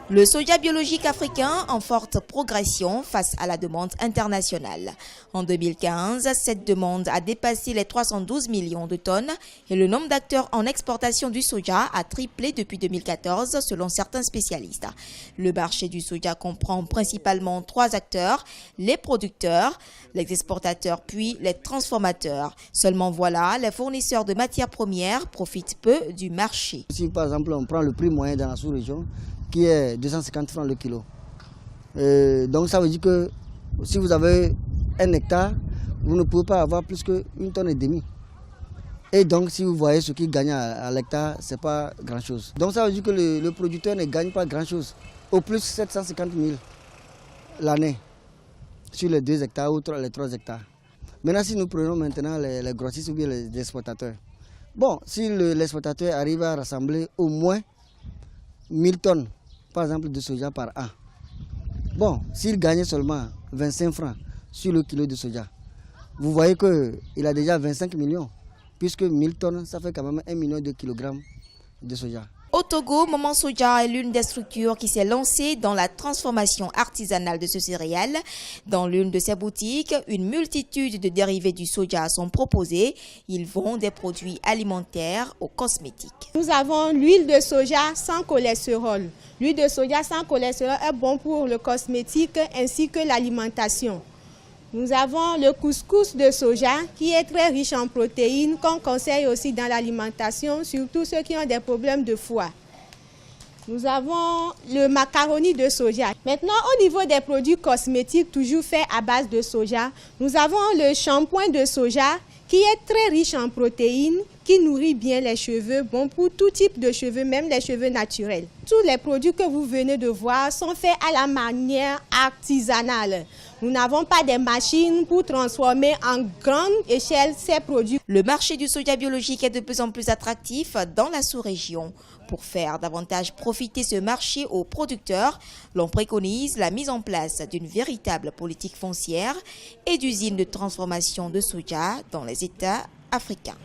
Le soja biologique africain en forte progression face à la demande internationale. En 2015, cette demande a dépassé les 312 millions de tonnes et le nombre d'acteurs en exportation du soja a triplé depuis 2014 selon certains spécialistes. Le marché du soja comprend principalement 3 acteurs, les producteurs, les exportateurs puis les transformateurs. Seulement voilà, les fournisseurs de matières premières profitent peu du marché. Si par exemple on prend le prix moyen dans la sous-région, qui est 250 francs le kilo. Donc ça veut dire que si vous avez 1 hectare, vous ne pouvez pas avoir plus qu'1,5 tonne. Et donc si vous voyez ce qu'il gagne à l'hectare, ce n'est pas grand-chose. Donc ça veut dire que le producteur ne gagne pas grand-chose. Au plus 750 000 l'année sur les 2 hectares ou les 3 hectares. Maintenant si nous prenons maintenant les grossistes ou bien les exportateurs. Bon, si l'exportateur arrive à rassembler au moins 1000 tonnes, par exemple, de soja par an. Bon, s'il gagne seulement 25 francs sur le kilo de soja, vous voyez qu'il a déjà 25 millions, puisque 1000 tonnes, ça fait quand même 1 million de kilogrammes de soja. Au Togo, Maman Soja est l'une des structures qui s'est lancée dans la transformation artisanale de ce céréale. Dans l'une de ses boutiques, une multitude de dérivés du soja sont proposés. Ils vendent des produits alimentaires aux cosmétiques. Nous avons l'huile de soja sans cholestérol. L'huile de soja sans cholestérol est bon pour le cosmétique ainsi que l'alimentation. Nous avons le couscous de soja qui est très riche en protéines qu'on conseille aussi dans l'alimentation, surtout ceux qui ont des problèmes de foie. Nous avons le macaroni de soja. Maintenant, au niveau des produits cosmétiques toujours faits à base de soja, nous avons le shampoing de soja qui est très riche en protéines, qui nourrit bien les cheveux, bon pour tout type de cheveux, même les cheveux naturels. Tous les produits que vous venez de voir sont faits à la manière artisanale. Nous n'avons pas des machines pour transformer en grande échelle ces produits. Le marché du soja biologique est de plus en plus attractif dans la sous-région. Pour faire davantage profiter ce marché aux producteurs, l'on préconise la mise en place d'une véritable politique foncière et d'usines de transformation de soja dans les États africains.